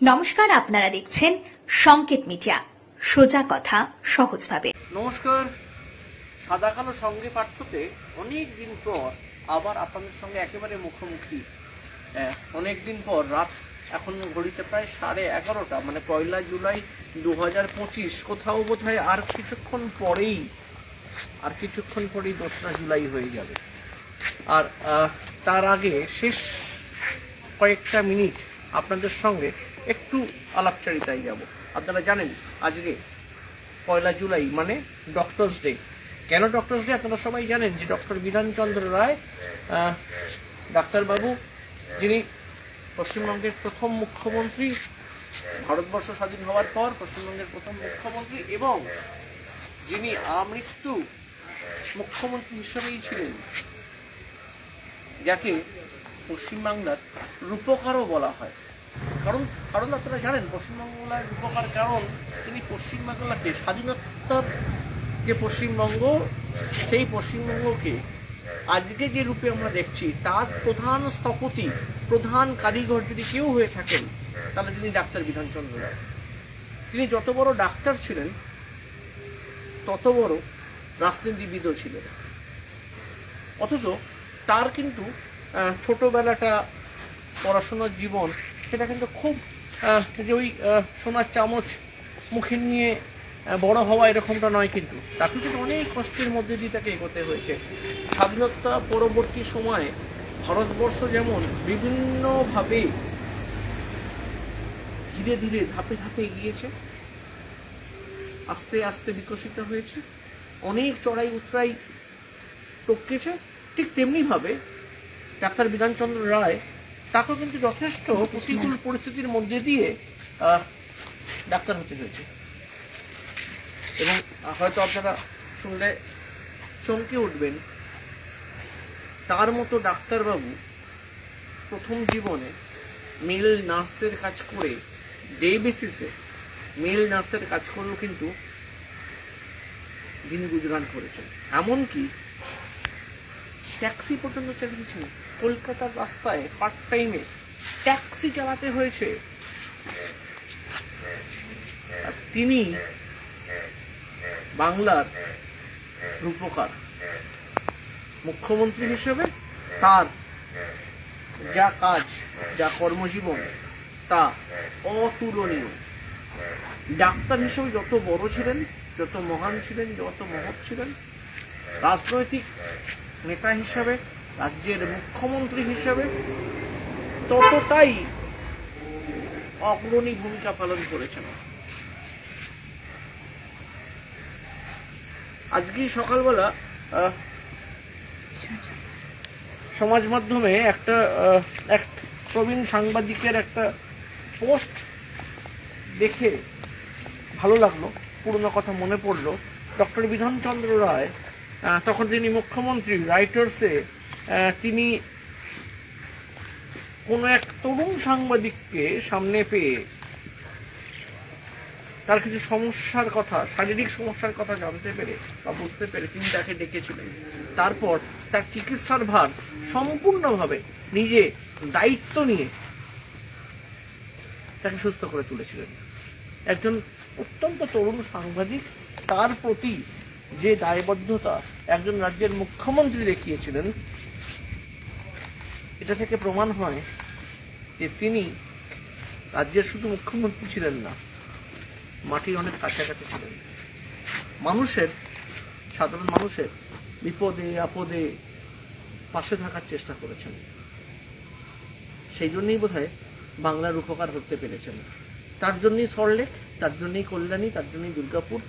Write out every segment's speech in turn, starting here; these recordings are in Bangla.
নমস্কার, আপনারা দেখছেন সংকেত মিডিয়া, সোজা কথা সহজভাবে। নমস্কার। সাদা কালো সঙ্গে পাঠ্যতে অনেক দিন পর আবার আপনাদের সঙ্গে একেবারে মুখোমুখি। অনেক দিন পর রাত এখন ঘড়িতে প্রায় 11:30, মানে 1 জুলাই 2025। কোথাও বোধহয় আর কিছুক্ষণ পরেই 2রা জুলাই হয়ে যাবে। আর তার আগে শেষ কয়েকটা মিনিট আপনাদের সঙ্গে একটু আলাপচারিতায় যাব। আপনারা জানেন আজকে 1 জুলাই মানে ডক্টরস ডে। কেন ডক্টরস ডে আপনারা সবাই জানেন যে ডক্টর বিধানচন্দ্র রায়, ডাক্তারবাবু, যিনি পশ্চিমবঙ্গের প্রথম মুখ্যমন্ত্রী, ভারতবর্ষ স্বাধীন হওয়ার পর পশ্চিমবঙ্গের প্রথম মুখ্যমন্ত্রী, এবং যিনি আমৃত্যু মুখ্যমন্ত্রী হিসেবেই ছিলেন, যাকে পশ্চিমবাংলার রূপকারও বলা হয়। কারণ আপনারা জানেন পশ্চিমবাংলার রূপকার, কারণ তিনি পশ্চিমবাংলাকে স্বাধীনতার যে পশ্চিমবঙ্গ, সেই পশ্চিমবঙ্গকে আজকে যে রূপে আমরা দেখছি তার প্রধান স্থপতি, প্রধান কারিগর যদি কেউ হয়ে থাকেন তাহলে তিনি ডাক্তার বিধানচন্দ্র রায়। তিনি যত বড় ডাক্তার ছিলেন তত বড় রাজনীতিবিদও ছিলেন। অথচ তার কিন্তু ছোটবেলাটা, পড়াশোনার জীবন, সেটা কিন্তু খুব যে ওই সোনার চামচ মুখে নিয়ে বড় হওয়া এরকমটা নয়। কিন্তু তাকে কিন্তু অনেক কষ্টের মধ্যে দিয়ে তাকে এগোতে হয়েছে। স্বাধীনতা পরবর্তী সময়ে ভারতবর্ষ যেমন বিভিন্নভাবে ধীরে ধীরে ধাপে ধাপে এগিয়েছে, আস্তে আস্তে বিকশিত হয়েছে, অনেক চড়াই উতরাই টপকেছে, ঠিক তেমনিভাবে ডাক্তার বিধানচন্দ্র রায়, তাকেও কিন্তু যথেষ্ট প্রতিকূল পরিস্থিতির মধ্যে দিয়ে ডাক্তার হতে হয়েছে। এবং হয়তো আপনারা শুনলে চমকে উঠবেন, তার মতো ডাক্তারবাবু প্রথম জীবনে মেল নার্সের কাজ করে, ডে বেসিসে মেল নার্সের কাজ করেও কিন্তু দিন গুজরান করেছেন। এমনকি ট্যাক্সি পর্যন্ত চালিয়েছেন। কলকাতার রাস্তায় পার্ট টাইমে ট্যাক্সি চালাতে হয়েছে। তিনি বাংলার রূপকার। মুখ্যমন্ত্রী হিসেবে তার যা কাজ, যা কর্মজীবন, তা অতুলনীয়। ডাক্তার হিসেবে যত বড় ছিলেন, যত মহান ছিলেন, যত মহৎ ছিলেন, রাজনৈতিক নেতা হিসাবে, রাজ্যের মুখ্যমন্ত্রী হিসাবে ততটাই অগ্রণী ভূমিকা পালন করেছেন। আজকে সকালবেলা সমাজ মাধ্যমে এক প্রবীণ সাংবাদিকের একটা পোস্ট দেখে ভালো লাগলো, পুরনো কথা মনে পড়লো। ডক্টর বিধানচন্দ্র রায়, তখন তিনি মুখ্যমন্ত্রী, রাইটার্সে তিনি কোনো এক তরুণ সাংবাদিককে সামনে পেয়ে তার কিছু সমস্যার কথা, শারীরিক সমস্যার কথা জানতে পেরে বা বুঝতে পেরে তিনি তাকে ডেকেছিলেন। তারপর তার চিকিৎসার ভার সম্পূর্ণভাবে নিজে দায়িত্ব নিয়ে তাকে সুস্থ করে তুলেছিলেন। একজন অত্যন্ত তরুণ সাংবাদিক, তার প্রতি যে দায়বদ্ধতা একজন রাজ্যের মুখ্যমন্ত্রী দেখিয়েছিলেন, এটা থেকে প্রমাণ হয় যে তিনি রাজ্যের শুধু মুখ্যমন্ত্রী ছিলেন না, মাটির অনেক কাছাকাছি ছিলেন। সাধারণ মানুষের বিপদে আপদে পাশে থাকার চেষ্টা করেছেন। সেই জন্যই বোধহয় বাংলার উপকার করতে পেরেছেন। তার জন্যই সল্টলেক, তার জন্যই কল্যাণী, তার জন্যই দুর্গাপুর।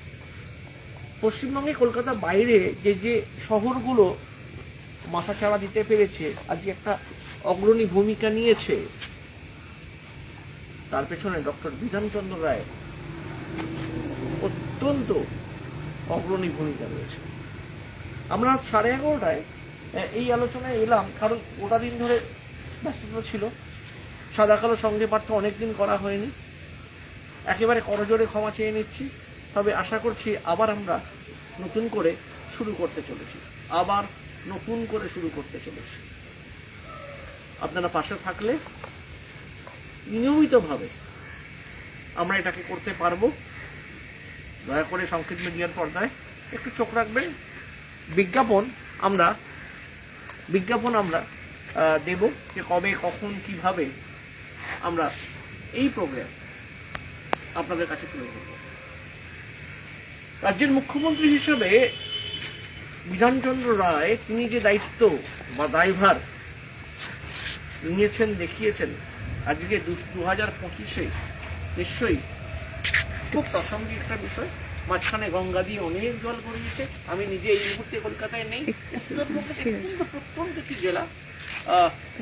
পশ্চিমবঙ্গে কলকাতা বাইরে যে যে শহরগুলো মাথাচাড়া দিতে পেরেছে, আজকে একটা অগ্রণী ভূমিকা নিয়েছে, তার পেছনে ডক্টর বিধানচন্দ্র রায় অত্যন্ত অগ্রণী ভূমিকা রয়েছে। আমরা 11:30টায় এই আলোচনায় এলাম, কারণ গোটা দিন ধরে ব্যস্ততা ছিল। সাদা কালো সঙ্গে পাঠ্য অনেকদিন করা হয়নি। একেবারে করজোড়ে ক্ষমা চেয়ে নিচ্ছি। তবে আশা করছি আবার আমরা নতুন করে শুরু করতে চলেছি। আপনারা পাশে থাকলে নিয়মিতভাবে আমরা এটাকে করতে পারবো। দয়া করে সংকেত মিডিয়ার পর্দায় একটু চোখ রাখবেন। বিজ্ঞাপন আমরা দেব যে কবে, কখন, কিভাবে আমরা এই প্রোগ্রাম আপনাদের কাছে তুলে ধরব। রাজ্যের মুখ্যমন্ত্রী হিসেবে বিধানচন্দ্র রায় তিনি যে দায়িত্ব বা দায়ভার নিয়েছেন, দেখিয়েছেন, আজকে 2025-এ নিশ্চয়ই খুব প্রাসঙ্গিক একটা বিষয়। মাঝখানে গঙ্গা দিয়ে অনেক জল গড়িয়েছে। আমি নিজে এই মুহূর্তে কলকাতায় নেই, উত্তরবঙ্গের প্রত্যন্ত একটি জেলা,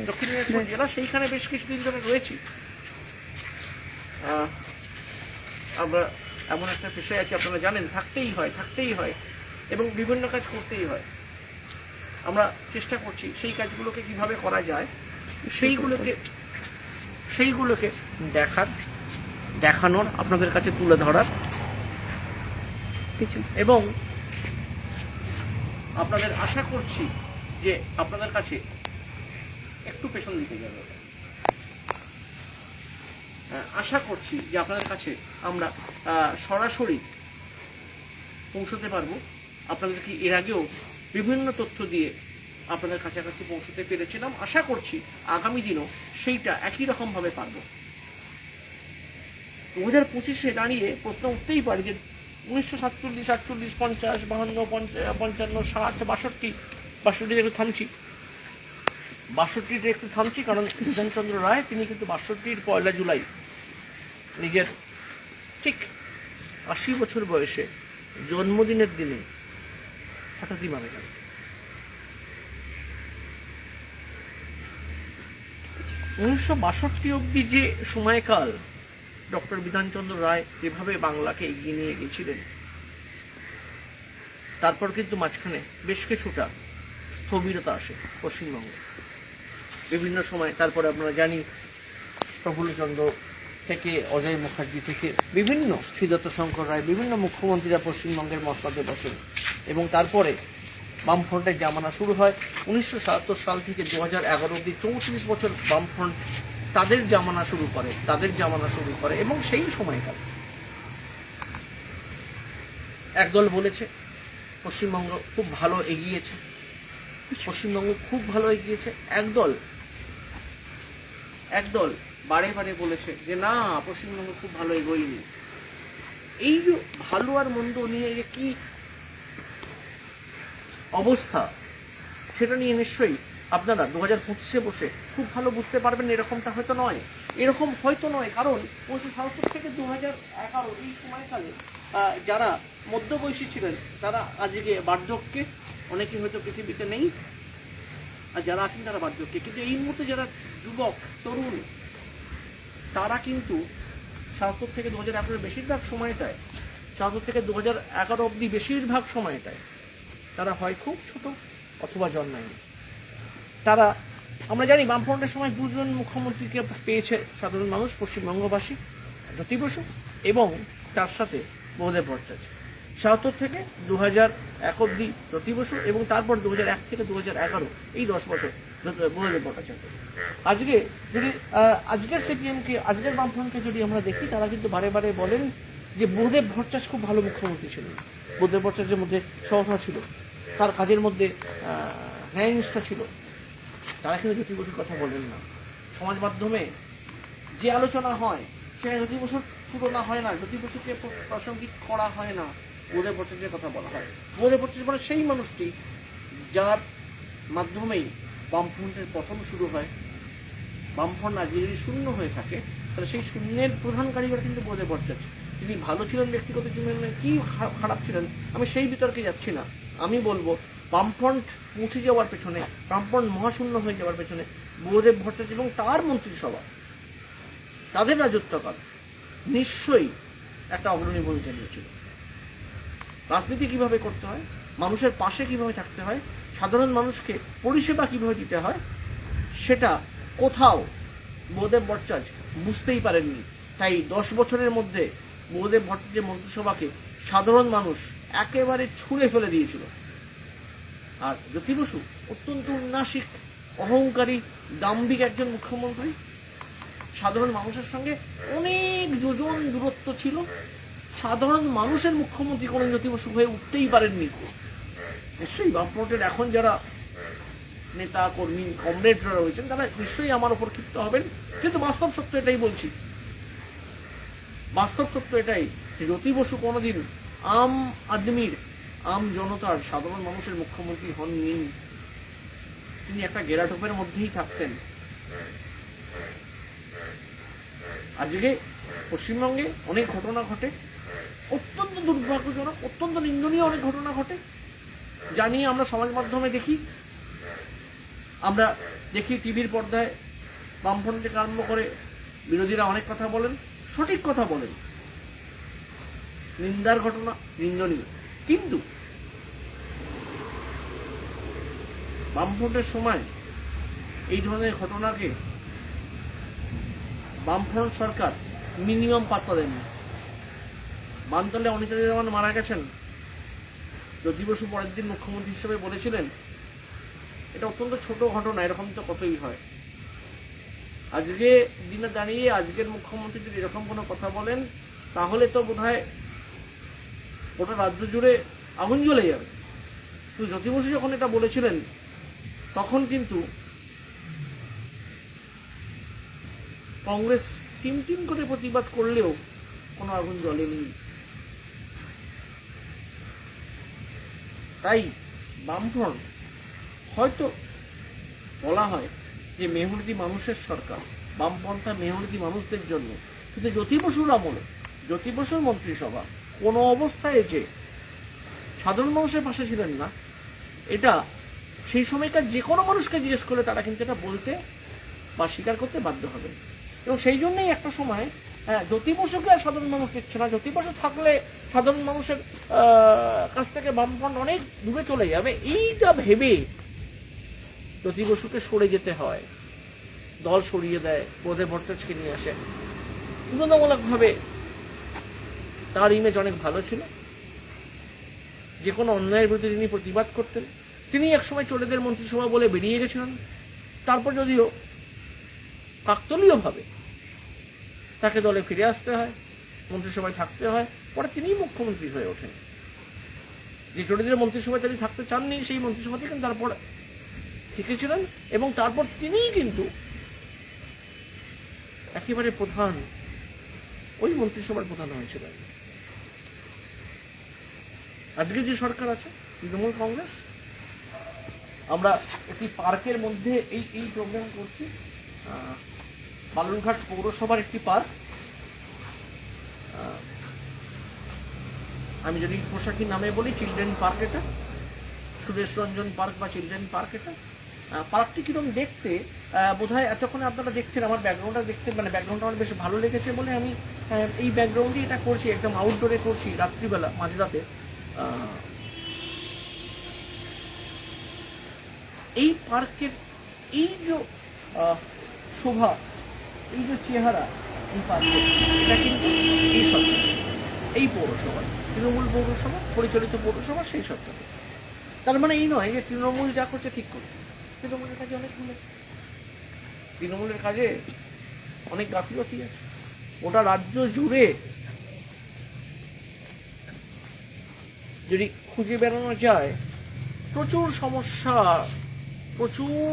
দক্ষিণ দিনাজপুর জেলা, সেইখানে বেশ কিছুদিন ধরে রয়েছি। আমরা এমন একটা পেশায় আছি, আপনারা জানেন, থাকতেই হয় এবং বিভিন্ন কাজ করতেই হয়। আমরা চেষ্টা করছি সেই কাজগুলোকে কিভাবে করা যায় সেইগুলোকে দেখানোর, আপনাদের কাছে তুলে ধরার এবং আপনাদের আশা করছি যে আপনাদের কাছে একটু পেছন দিকে যাবে, আশা করছি যে আপনাদের কাছে আমরা সরাসরি পৌঁছতে পারবো। আপনাদেরকে এর আগেও বিভিন্ন তথ্য দিয়ে আপনাদের কাছাকাছি পৌঁছতে পেরেছিলাম। আশা করছি আগামী দিনও সেইটা একই রকমভাবে পারবো। 2025-এ দাঁড়িয়ে প্রশ্ন উঠতেই পারে যে 1947, 48, 50, 52, 55, 60, 62 একটু থামছি। 62-তে একটু থামছি কারণ বিধানচন্দ্র রায় তিনি কিন্তু 62-র 1 জুলাই নিজের ঠিক 80 বছর বয়সে জন্মদিনের দিনে হঠাৎই মারা গেল। উনিশশো 62 অব্দি যে সময়কাল ডক্টর বিধানচন্দ্র রায় যেভাবে বাংলাকে এগিয়ে নিয়ে গেছিলেন, তারপর কিন্তু মাঝখানে বেশ কিছুটা স্থবিরতা আসে পশ্চিমবঙ্গে বিভিন্ন সময়। তারপরে আপনারা জানি প্রফুল্লচন্দ্র থেকে অজয় মুখার্জি থেকে বিভিন্ন সিদ্ধার্থ শঙ্কর রায়, বিভিন্ন মুখ্যমন্ত্রীরা পশ্চিমবঙ্গের মসনদে বসেন এবং তারপরে বামফ্রন্টের জামানা শুরু হয়। 1977 সাল থেকে 2011 অব্দি 34 বছর বামফ্রন্ট তাদের জামানা শুরু করে এবং সেই সময়কাল একদল বলেছে পশ্চিমবঙ্গ খুব ভালো এগিয়েছে, একদল বারে বারে বলেছে যে না, পশ্চিমবঙ্গ খুব ভালো এগোয়নি। এই যে ভালো আর মন্দ নিয়ে যে কি অবস্থা, সেটা নিয়ে নিশ্চয়ই আপনারা 2025-এ বসে খুব ভালো বুঝতে পারবেন। এরকম হয়তো নয়, কারণ 1977 থেকে 2011 এই সময়কালে যারা মধ্যবয়সী ছিলেন তারা আজকে বার্ধক্যে, অনেকেই হয়তো পৃথিবীতে নেই, আর যারা আছেন তারা বার্ধক্যে। কিন্তু এই মুহূর্তে যারা যুবক তরুণ, তারা কিন্তু 77 থেকে 2011 বেশিরভাগ সময়টায়, 77 থেকে 2011 অব্দি বেশিরভাগ সময়টায় তারা হয় খুব ছোট অথবা জন্মায়নি। তারা, আমরা জানি বামফ্রন্টের সময় 2 জন মুখ্যমন্ত্রীকে পেয়েছে সাধারণ মানুষ, পশ্চিমবঙ্গবাসী, জ্যোতি বসু এবং তার সাথে বহুদেব ভট্টাচার্য। 77 থেকে 2001 অব্দি জ্যোতি বসু এবং তারপর 2001 থেকে 2011 এই 10 বছর বহুদেব ভট্টাচার্য। আজকে যদি আজকের সিপিএমকে, আজকের বামফ্রন্টকে যদি আমরা দেখি, তারা কিন্তু বারে বারে বলেন যে বহুদেব ভট্টাচার্য খুব ভালো মুখ্যমন্ত্রী ছিলেন, বহুদেব ভট্টাচার্যের মধ্যে সহতা ছিল, তার কাজের মধ্যে ন্যায়নিষ্ঠা ছিল। তারা কিন্তু জ্যোতি বসুর কথা বলেন না। সমাজ মাধ্যমে যে আলোচনা হয় সেখানে জ্যোতি বসুর তুলনা হয় না, জ্যোতি বসুকে প্রাসঙ্গিক করা হয় না, বহুদেব ভট্টাচার্যের কথা বলা হয়। বহুদেব ভট্টাচার্য মানে সেই মানুষটি যার মাধ্যমেই বামফ্রন্টের পতন শুরু হয়। বামফ্রন্ট আজকে যদি শূন্য হয়ে থাকে, তাহলে সেই শূন্যের প্রধান কারিগর কিন্তু বহুদেব ভট্টাচার্য। তিনি ভালো ছিলেন ব্যক্তিগত জীবনে, কি খারাপ ছিলেন, আমি সেই বিতর্কে যাচ্ছি না। আমি বলবো বামফ্রন্ট মুছে যাওয়ার পেছনে, বামফ্রন্ট মহাশূন্য হয়ে যাওয়ার পেছনে বহুদেব ভট্টাচার্য এবং তার মন্ত্রিসভা, তাদের রাজত্বকাল নিশ্চয়ই একটা অগ্রণী ভূমিকা নিয়েছিল। রাজনীতি কিভাবে করতে হয়, মানুষের পাশে কিভাবে থাকতে হয়, সাধারণ মানুষকে পরিষেবা কিভাবে দিতে হয়, সেটা কোথাও বহুদেব ভট্টাচার্য বুঝতেই পারেননি। তাই 10 বছরের মধ্যে বহুদেব ভট্টাচার্যের মন্ত্রিসভাকে সাধারণ মানুষ একেবারে ছুঁড়ে ফেলে দিয়েছিল। আর জ্যোতি বসু অত্যন্ত উন্নাসিক, অহংকারী, দাম্ভিক একজন মুখ্যমন্ত্রী, সাধারণ মানুষের সঙ্গে অনেক অনেক যোজন দূরত্ব ছিল। সাধারণ মানুষের মুখ্যমন্ত্রী কোনো জ্যোতি বসু হয়ে উঠতেই পারেননি। নিশ্চয়ই বামফ্রন্টের এখন যারা নেতা কর্মী কমরেডরা রয়েছেন তারা নিশ্চয়ই আমার ওপর ক্ষিপ্ত হবেন, কিন্তু বাস্তব সত্য এটাই বলছি। বাস্তব সত্য এটাই যে জ্যোতি বসু কোনোদিন আম আদমির, আম জনতার, সাধারণ মানুষের মুখ্যমন্ত্রী হননি। তিনি একটা গেরাটোপের মধ্যেই থাকতেন। আজকে পশ্চিমবঙ্গে অনেক ঘটনা ঘটে, অত্যন্ত দুর্ভাগ্যজনক, অত্যন্ত নিন্দনীয় অনেক ঘটনা ঘটে, যা নিয়ে আমরা সমাজ মাধ্যমে দেখি। আমরা দেখি টিভির পর্দায় বামফ্রন্ট থেকে আরম্ভ করে বিরোধীরা অনেক কথা বলেন, সঠিক কথা বলেন, নিন্দার ঘটনা, নিন্দনীয়। কিন্তু বামফ্রন্টের সময় এই ধরনের ঘটনাকে বামফ্রন্ট সরকার মিনিমাম পাত্তা দেননি। বানতলে অনিতা দেওয়ান মারা গেছেন, জ্যোতি বসু পরের দিন মুখ্যমন্ত্রী হিসেবে বলেছিলেন এটা অত্যন্ত ছোট ঘটনা, এরকম তো কতই হয়। আজকে দিনে দাঁড়িয়ে আজকের মুখ্যমন্ত্রী যদি এরকম কোনো কথা বলেন তাহলে তো বোধহয় গোটা রাজ্য জুড়ে আগুন জ্বলে যাবে। কিন্তু জ্যোতি বসু যখন এটা বলেছিলেন তখন কিন্তু কংগ্রেস টিম করে প্রতিবাদ করলেও কোনো আগুন জ্বলেনি। তাই বামফ্রন্ট হয়তো বলা হয় যে মেহনতি মানুষের সরকার, বামপন্থা মেহনতি মানুষদের জন্য, কিন্তু জ্যোতি বসুর আমলে, জ্যোতি বসুর মন্ত্রিসভা কোনো অবস্থায় যে সাধারণ মানুষের পাশে ছিলেন না, এটা সেই সময়কার যে কোনো মানুষকে জিজ্ঞেস করলে তারা কিন্তু এটা বলতে বা স্বীকার করতে বাধ্য হবে। এবং সেই জন্যই একটা সময় জ্যোতি বসুকে আর সাধারণ মানুষ দিচ্ছে না, জ্যোতি বসু থাকলে সাধারণ মানুষের কাছ থেকে বামফ্রন্ট অনেক দূরে চলে যাবে, এইটা ভেবে জ্যোতি বসুকে সরে যেতে হয়, দল সরিয়ে দেয়, বোধে ভট্টাচার্যকে নিয়ে আসে। তুলনামূলকভাবে তার ইমেজ অনেক ভালো ছিল, যে কোনো অন্যায়ের বিরুদ্ধে তিনি প্রতিবাদ করতেন। তিনি একসময় চোরেদের মন্ত্রিসভা বলে বেরিয়ে গেছিলেন, তারপর যদিও কাকতলীয়ভাবে তাকে দলে ফিরে আসতে হয়, মন্ত্রিসভায় থাকতে হয়, পরে তিনিই মুখ্যমন্ত্রী হয়ে ওঠেন। যে চোরেদের মন্ত্রিসভায় তিনি থাকতে চাননি সেই মন্ত্রিসভা থেকে তারপর থেকেছিলেন, এবং তারপর তিনিই কিন্তু একেবারে প্রধান, ওই মন্ত্রিসভার প্রধান হয়েছিলেন। আজকে যে সরকার আছে তৃণমূল কংগ্রেস, আমরা একটি পার্কের মধ্যে এই প্রোগ্রাম করছি, বালুরঘাট পৌরসভার একটি পার্ক। আমি যদি পোশাকি নামে বলি চিলড্রেন পার্ক, এটা সুরেশ রঞ্জন পার্ক বা চিলড্রেন পার্ক। এটা পার্কটি কিরকম দেখতে বোধহয় এতক্ষণে আপনারা দেখছেন, আমার ব্যাকগ্রাউন্ডটা দেখতে, মানে ব্যাকগ্রাউন্ডটা আমার বেশ ভালো লেগেছে বলে আমি এই ব্যাকগ্রাউন্ডে এটা করছি, একদম আউটডোরে করছি, রাত্রিবেলা মাঝরাতে। এই পার্কের এই যে শোভা, এই যে চেহারা এই পার্কের, এটা কিন্তু এই সরকার, এই পৌরসভা, তৃণমূল পৌরসভা, পরিচালিত পৌরসভা, সেই সরকার। তার মানে এই নয় যে তৃণমূল যা করছে ঠিক করছে, তৃণমূলের কাজে অনেক ভুল আছে, তৃণমূলের কাজে অনেক গাফিলতি আছে। ওটা রাজ্য জুড়ে যদি খুঁজে বেড়ানো যায় প্রচুর সমস্যা, প্রচুর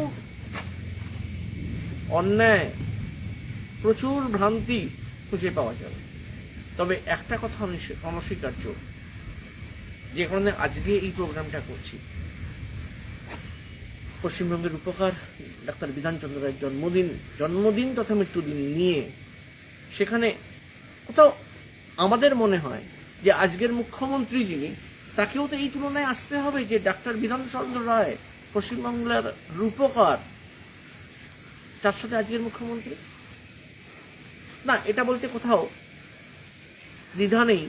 অন্যায়, প্রচুর ভ্রান্তি খুঁজে পাওয়া যাবে। তবে একটা কথা অনস্বীকার্য, যে কারণে আজকে এই প্রোগ্রামটা করছি, পশ্চিমবঙ্গের উপকার ডাক্তার বিধানচন্দ্র রায়ের জন্মদিন তথা মৃত্যুদিন নিয়ে, সেখানে কোথাও আমাদের মনে হয় যে আজকের মুখ্যমন্ত্রী যিনি, তাকেও তো এই তুলনায় আসতে হবে যে ডাক্তার বিধানচন্দ্র রায় পশ্চিমবাংলার রূপকার, তার সাথে আজকের মুখ্যমন্ত্রী না, এটা বলতে কোথাও দ্বিধা নেই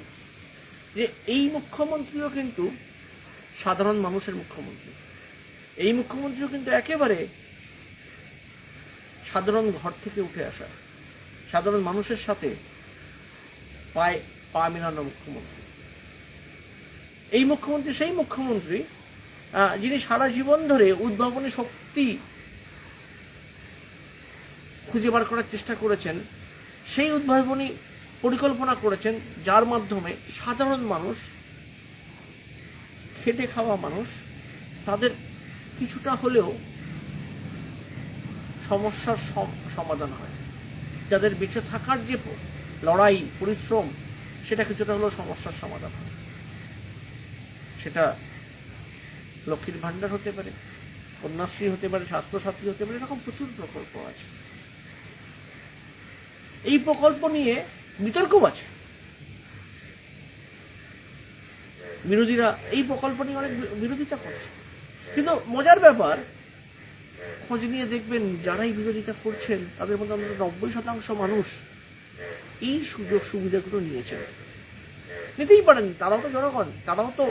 যে এই মুখ্যমন্ত্রীও কিন্তু সাধারণ মানুষের মুখ্যমন্ত্রী, এই মুখ্যমন্ত্রীও কিন্তু একেবারে সাধারণ ঘর থেকে উঠে আসা, সাধারণ মানুষের সাথে পায়ে পা মেলানো মুখ্যমন্ত্রী। এই মুখ্যমন্ত্রী সেই মুখ্যমন্ত্রী যিনি সারা জীবন ধরে উদ্ভাবনী শক্তি খুঁজে বার করার চেষ্টা করেছেন, সেই উদ্ভাবনী পরিকল্পনা করেছেন, যার মাধ্যমে সাধারণ মানুষ, খেটে খাওয়া মানুষ, তাদের কিছুটা হলেও সমস্যার সমাধান হয়। যাদের বেঁচে থাকার যে লড়াই, পরিশ্রম, সেটা কিছুটা হলেও সমস্যার সমাধান হয়। সেটা লক্ষ্মীর ভাণ্ডার হতে পারে, কন্যাশ্রী হতে পারে, স্বাস্থ্যসাথী হতে পারে, এরকম প্রচুর প্রকল্প আছে। এই প্রকল্প নিয়ে বিতর্কও আছে। বিরোধীরা এই প্রকল্প নিয়ে অনেক বিরোধিতা করছে, কিন্তু মজার ব্যাপার, খোঁজ নিয়ে দেখবেন যারাই বিরোধিতা করছেন তাদের মধ্যে অন্তত 90% মানুষ এই সুযোগ সুবিধাগুলো নিয়েছেন। নিতেই পারেন, তারাও তো জনগণ, তারাও তো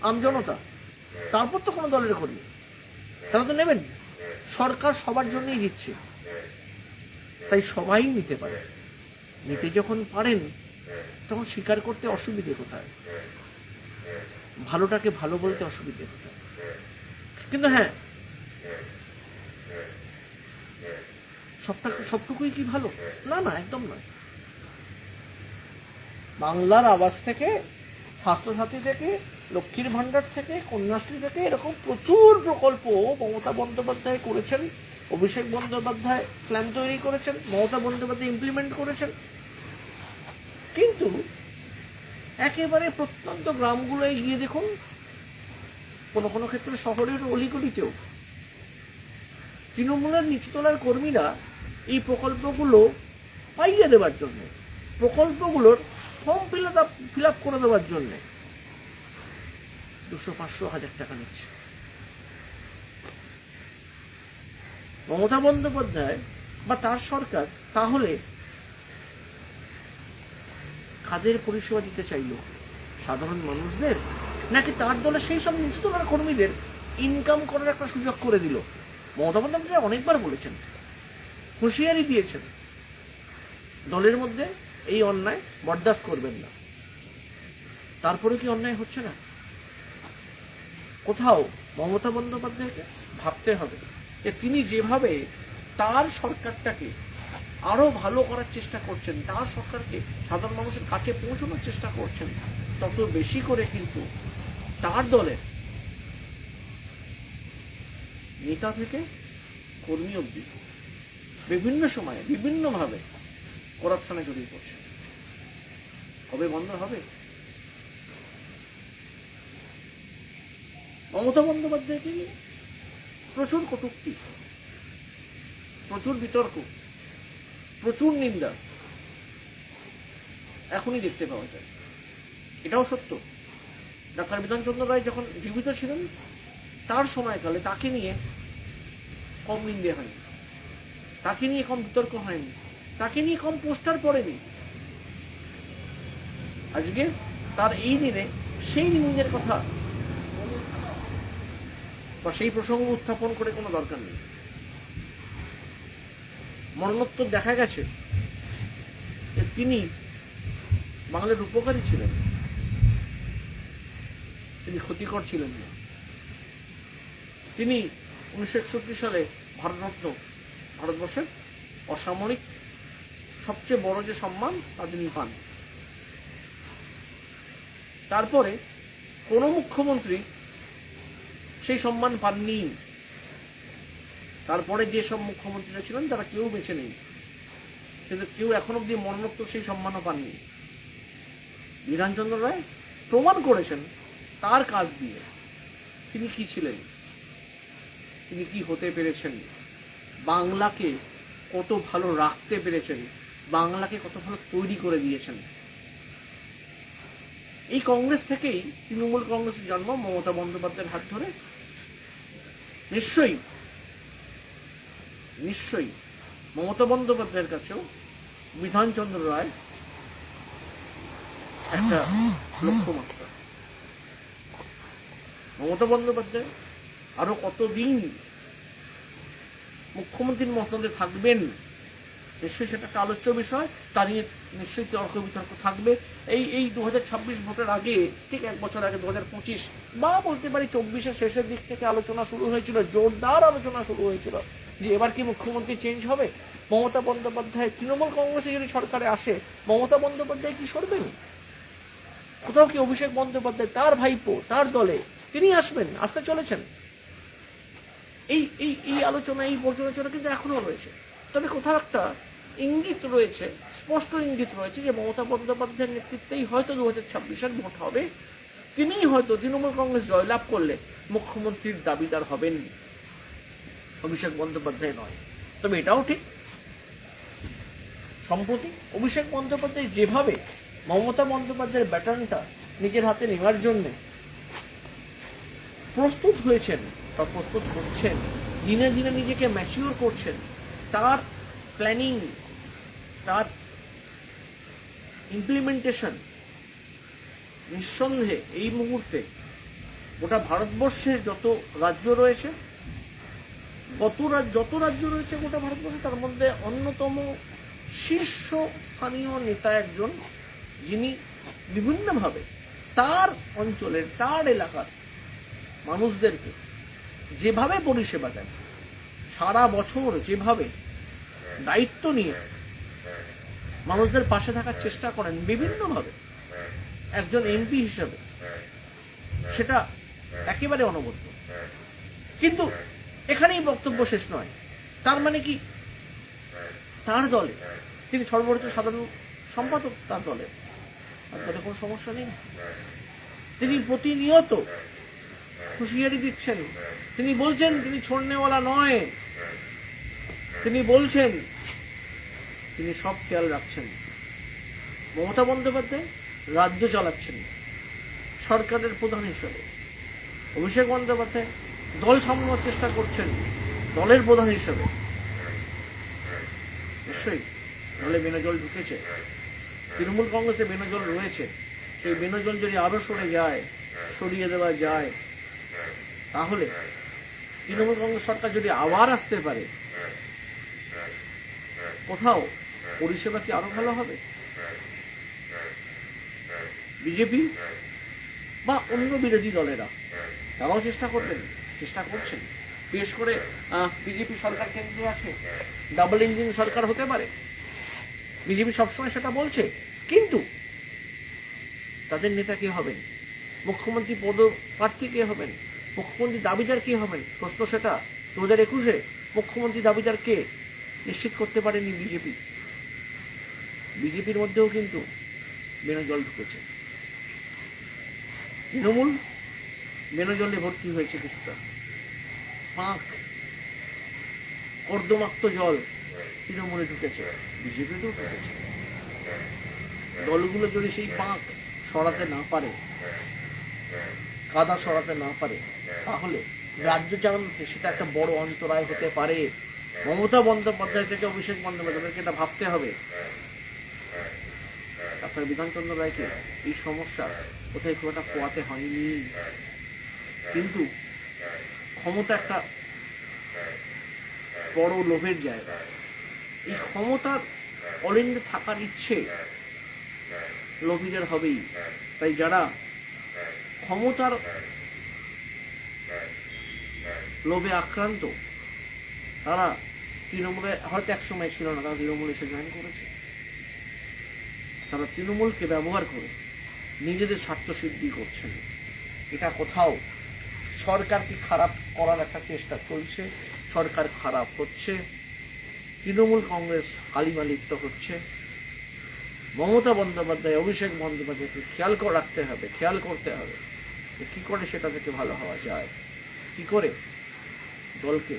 আমজনতা, তারপর তো কোনো দলের কর্মী, তারা তো নেবেন। সরকার সবার জন্যই দিচ্ছে, তাই সবাই নিতে পারে। নিতে যখন পারেন তখন স্বীকার করতে অসুবিধে কোথায়? ভালোটাকে ভালো বলতে অসুবিধে কোথায়? কিন্তু হ্যাঁ, সবটুকুই কি ভালো? না না, একদম নয়। বাংলার আবাস থেকে, স্বাস্থ্যসাথী থেকে, লক্ষ্মীর ভাণ্ডার থেকে, কন্যাশ্রী থেকে, এরকম প্রচুর প্রকল্প মমতা বন্দ্যোপাধ্যায় করেছেন, অভিষেক বন্দ্যোপাধ্যায় প্ল্যান তৈরি করেছেন, মমতা বন্দ্যোপাধ্যায় ইমপ্লিমেন্ট করেছেন। কিন্তু একেবারে প্রত্যন্ত গ্রামগুলোয় গিয়ে দেখুন, কোনো কোনো ক্ষেত্রে শহরের অলিগলিতেও তৃণমূলের নিচতলার কর্মীরা এই প্রকল্পগুলো পাইয়ে দেওয়ার জন্য, প্রকল্পগুলোর ফর্ম ফিল আপ করে দেওয়ার জন্য 200-500-1000 টাকা নিচ্ছে। মমতা বন্দ্যোপাধ্যায় বা তার সরকার তাহলে কাদের পরিষেবা দিতে চাইল? সাধারণ মানুষদের, নাকি তার দলে সেই সব নিচতলার কর্মীদের ইনকাম করার একটা সুযোগ করে দিল? মমতা বন্দ্যোপাধ্যায় অনেকবার বলেছেন, হুঁশিয়ারি দিয়েছেন, দলের মধ্যে এই অন্যায় বরদাস্ত করবেন না। তারপরে কি অন্যায় হচ্ছে না? কোথাও মমতা বন্দ্যোপাধ্যায়কে ভাবতে হবে যে তিনি যেভাবে তার সরকারটাকে আরো ভালো করার চেষ্টা করছেন, তার সরকারকে সাধারণ মানুষের কাছে পৌঁছানোর চেষ্টা করছেন, তত বেশি করে কিন্তু তার দলের নেতা থেকে কর্মী অবধি বিভিন্ন সময়ে বিভিন্নভাবে করাপশনে জড়িয়ে পড়ছে। কবে বন্ধ হবে? মমতা বন্দ্যোপাধ্যায়কে নিয়ে প্রচুর কটূক্তি, প্রচুর বিতর্ক, প্রচুর নিন্দা এখনই দেখতে পাওয়া যায়। এটাও সত্য, ডাক্তার বিধানচন্দ্র রায় যখন জীবিত ছিলেন তার সময়কালে তাকে নিয়ে কম নিন্দে হয়নি, তাকে নিয়ে কম বিতর্ক হয়নি, তাকে নিয়ে কম পোস্টার পড়েনি। আজকে তার এই দিনে সেই নিন্দের কথা বা সেই প্রসঙ্গ উত্থাপন করে কোনো দরকার নেই। মরণোত্তর দেখা গেছে যে তিনি বাংলার উপকারী ছিলেন, তিনি ক্ষতিকর ছিলেন না। তিনি 1961 সালে ভারতরত্ন, ভারতবর্ষের অসামরিক সবচেয়ে বড় যে সম্মান তা তিনি পান। তারপরে কোনো মুখ্যমন্ত্রী সেই সম্মান পাননি। তারপরে যে সব মুখ্যমন্ত্রীরা ছিলেন তারা কেউ বেঁচে নেই, কিন্তু কেউ এখন অব্দি মরণোত্তর সেই সম্মানও পাননি। বিধানচন্দ্র রায় প্রমাণ করেছেন তার কাজ দিয়ে তিনি কি ছিলেন, তিনি কি হতে পেরেছেন, বাংলাকে কত ভালো রাখতে পেরেছেন, বাংলাকে কত ভালো তৈরি করে দিয়েছেন। এই কংগ্রেস থেকেই তৃণমূল কংগ্রেসের জন্ম মমতা বন্দ্যোপাধ্যায়ের হাত ধরে। নিশ্চয়ই নিশ্চয়ই মমতা বন্দ্যোপাধ্যায়ের কাছেও বিধানচন্দ্র রায় একটা লক্ষ্যমাত্রা। মমতা বন্দ্যোপাধ্যায় আরো কতদিন মুখ্যমন্ত্রীর মসনদে থাকবেন, নিশ্চয়ই সেটা একটা আলোচ্য বিষয়। তা নিয়ে নিশ্চয়ই তর্ক বিতর্ক থাকবে। এই 2026 ভোটের আগে, ঠিক এক বছর আগে 2025 বা বলতে পারি 24-এর শেষের দিক থেকে আলোচনা শুরু হয়েছিল, জোরদার আলোচনা শুরু হয়েছিল যে এবার কি মুখ্যমন্ত্রী চেঞ্জ হবে। মমতা বন্দ্যোপাধ্যায় তৃণমূল কংগ্রেসে যদি সরকারে আসে, মমতা বন্দ্যোপাধ্যায় কি সরবেন? কোথাও কি অভিষেক বন্দ্যোপাধ্যায় তার ভাইপো তার দলে তিনি আসবেন, আসতে চলেছেন? এই এই এই আলোচনা, এই পর্যালোচনা কিন্তু এখনো রয়েছে। তবে কোথাও একটা ইঙ্গিত রয়েছে, স্পষ্ট ইঙ্গিত রয়েছে যে মমতা বন্দ্যোপাধ্যায়ের নেতৃত্বেই হয়তো 2026-এর ভোট হবে। তিনিই হয়তো তৃণমূল কংগ্রেস জয়লাভ করলে মুখ্যমন্ত্রীর দাবিদার হবেন, অভিষেক বন্দ্যোপাধ্যায় নয়। তবে এটাও ঠিক, সম্প্রতি অভিষেক বন্দ্যোপাধ্যায় যেভাবে মমতা বন্দ্যোপাধ্যায়ের ব্যাটনটা নিজের হাতে নেওয়ার জন্য প্রস্তুত হয়েছেন বা প্রস্তুত হচ্ছেন, দিনে দিনে নিজেকে ম্যাচিওর করছেন, তার প্ল্যানিং, তার ইমপ্লিমেন্টেশন নিঃসন্দেহে এই মুহূর্তে গোটা ভারতবর্ষের যত রাজ্য রয়েছে, যত রাজ্য রয়েছে গোটা ভারতবর্ষে, তার মধ্যে অন্যতম শীর্ষ স্থানীয় নেতা একজন, যিনি বিভিন্নভাবে তার অঞ্চলের, তার এলাকার মানুষদেরকে যেভাবে পরিষেবা দেন, সারা বছর যেভাবে দায়িত্ব নিয়ে মানুষদের পাশে থাকার চেষ্টা করেন বিভিন্নভাবে একজন এমপি হিসেবে, সেটা একেবারে অনবদ্য। কিন্তু এখানেই বক্তব্য শেষ নয়। তার মানে কি তার দলে তিনি সর্বোচ্চ সাধারণ সম্পাদক, তার দলে কোনো সমস্যা নেই। তিনি প্রতিনিয়ত হুঁশিয়ারি দিচ্ছেন, তিনি বলছেন তিনি ছোড়নেওয়ালা নয়, তিনি বলছেন তিনি সব খেয়াল রাখছেন। মমতা বন্দ্যোপাধ্যায় রাজ্য চালাচ্ছেন সরকারের প্রধান হিসেবে, অভিষেক বন্দ্যোপাধ্যায় দল সামলানোর চেষ্টা করছেন দলের প্রধান হিসেবে। নিশ্চয়ই দলে বেনজল ঢুকেছে, তৃণমূল কংগ্রেসে বেনজল রয়েছে। সেই বেনজল যদি আরো সরিয়ে দেওয়া যায়, তাহলে তৃণমূল কংগ্রেস সরকার যদি আবার আসতে পারে, কোথাও পরিষেবা কি আরো ভালো হবে? বিজেপি বা অন্য বিরোধী দলেরা তারাও চেষ্টা করছেন। বিশেষ করে বিজেপি সরকার কেন্দ্রে আছে, ডাবল ইঞ্জিন সরকার হতে পারে, বিজেপি সবসময় সেটা বলছে। কিন্তু তাদের নেতা কে হবেন? মুখ্যমন্ত্রী পদপ্রার্থী কে হবেন? মুখ্যমন্ত্রী দাবিদার কে হবেন? প্রশ্ন সেটা। 2021-এ মুখ্যমন্ত্রী দাবিদার কে নিশ্চিত করতে পারেনি বিজেপি। বিজেপির মধ্যেও কিন্তু বেনজল ঢুকেছে। তৃণমূল বেনজলে ভর্তি হয়েছে কিছুটা। পাঁক কর্দমাক্ত জল তৃণমূলে ঢুকেছে, বিজেপিতেও ঢুকেছে। দলগুলো যদি সেই পাঁক সরাতে না পারে, কাদা সরাতে না পারে, তাহলে রাজ্য চালানোতে সেটা একটা বড় অন্তরায় হতে পারে। মমতা বন্দ্যোপাধ্যায় থেকে অভিষেক বন্দ্যোপাধ্যায়কে এটা ভাবতে হবে। ডাক্তার বিধানচন্দ্র রায়কে এই সমস্যা কোথায় খুব একটা পোয়াতে হয়নি, কিন্তু ক্ষমতা একটা বড় লোভের জায়গা। এই ক্ষমতার অলিন্দে থাকার ইচ্ছে লোভীদের হবেই। তাই যারা ক্ষমতার লোভে আক্রান্ত, তারা তৃণমূলে হয়তো একসময় ছিল না, তারা তৃণমূলে এসে জয়েন করেছে। তারা তৃণমূলকে ব্যবহার করে নিজেদের স্বার্থ সিদ্ধি করছেন। এটা কোথাও সরকারকে খারাপ করার একটা চেষ্টা চলছে, সরকার খারাপ হচ্ছে, তৃণমূল কংগ্রেস কালিমা লিপ্ত হচ্ছে। মমতা বন্দ্যোপাধ্যায়, অভিষেক বন্দ্যোপাধ্যায়কে খেয়াল করতে হবে কি করে সেটা থেকে ভালো হওয়া যায়, কি করে দলকে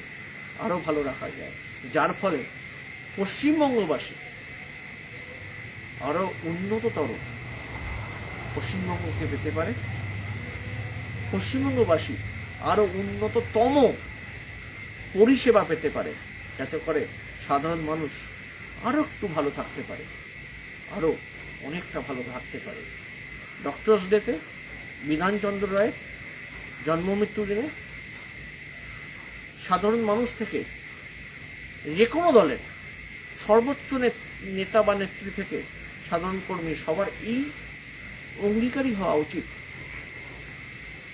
আরো ভালো রাখা যায়, যার ফলে পশ্চিমবঙ্গবাসী আরো উন্নততর পশ্চিমবঙ্গকে পেতে পারে, পশ্চিমবঙ্গবাসী আরো উন্নততম পরিষেবা পেতে পারে, যাতে করে সাধারণ মানুষ আরো একটু ভালো থাকতে পারে, আরো অনেকটা ভালো থাকতে পারে। ডক্টরস ডেতে বিধানচন্দ্র রায়ের জন্ম মৃত্যু দিনে সাধারণ মানুষ থেকে, যে কোনো দলের সর্বোচ্চ নেতা বা নেত্রী থেকে সাধারণ কর্মী, সবার এই অঙ্গীকারী হওয়া উচিত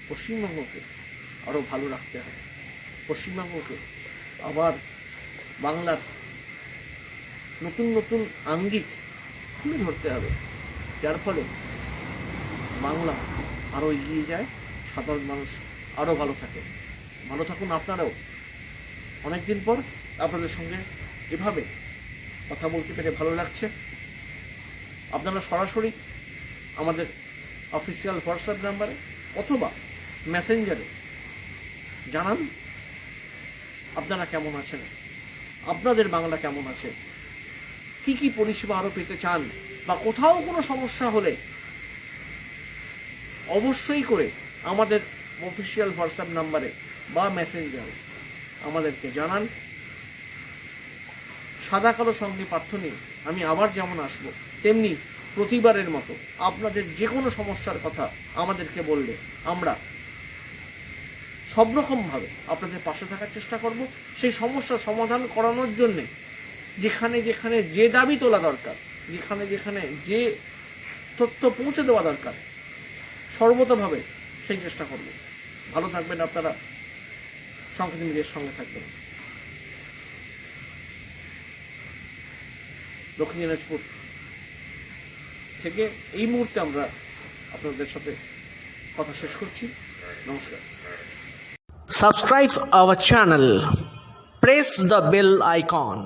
পশ্চিমবঙ্গকে আরো ভালো রাখতে হবে, পশ্চিমবঙ্গকে আবার বাংলার নতুন নতুন আঙ্গিক তুলে ধরতে হবে, যার ফলে বাংলা আরও এগিয়ে যায়, সাধারণ মানুষ আরও ভালো থাকে। ভালো থাকুন আপনারাও। অনেকদিন পর আপনাদের সঙ্গে এভাবে কথা বলতে পেরে ভালো লাগছে। আপনারা সরাসরি আমাদের অফিসিয়াল হোয়াটসঅ্যাপ নাম্বারে অথবা মেসেঞ্জারে জানান আপনারা কেমন আছেন, আপনাদের বাংলা কেমন আছে, কি কি পরিষেবা আরও পেতে চান, বা কোথাও কোনো সমস্যা হলে অবশ্যই করে আমাদের অফিসিয়াল হোয়াটসঅ্যাপ নাম্বারে বা মেসেঞ্জারে আমাদেরকে জানান। সাদা কালো সঙ্গে পাঠ্য নিয়ে আমি আবার যেমন আসব, তেমনি প্রতিবারের মতো আপনাদের যে কোনো সমস্যার কথা আমাদেরকে বললে আমরা সব রকমভাবে আপনাদের পাশে থাকার চেষ্টা করব। সেই সমস্যার সমাধান করানোর জন্যে যেখানে যেখানে যে দাবি তোলা দরকার, যেখানে যেখানে যে তথ্য পৌঁছে দেওয়া দরকার, সর্বতভাবে সেই চেষ্টা করব। ভালো থাকবেন আপনারা, সংকেত মিডিয়ার সঙ্গে থাকবেন। দক্ষিণ দিনাজপুর থেকে এই মুহূর্তে আমরা আপনাদের সাথে কথা শেষ করছি। নমস্কার। Subscribe our channel. Press the bell icon.